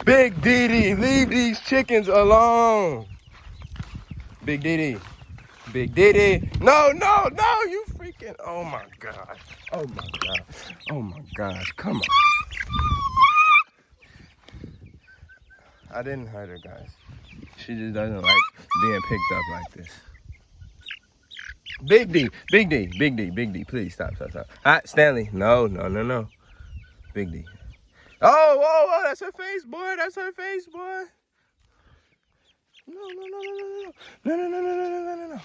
Big Didi, leave these chickens alone. Big Didi. Big Didi. No, no, no, you freaking. Oh my God. Oh my God. Oh my gosh. Come on. I didn't hurt her, guys. She just doesn't like being picked up like this. Big D, Big D, Big D, Big D. Please stop, stop, stop. Stanley. No, no, no, no. Big D. Oh, whoa, whoa, that's her face, boy. That's her face, boy. No, no, no, no, no, no, no, no, no, no, no, no, no, no, no.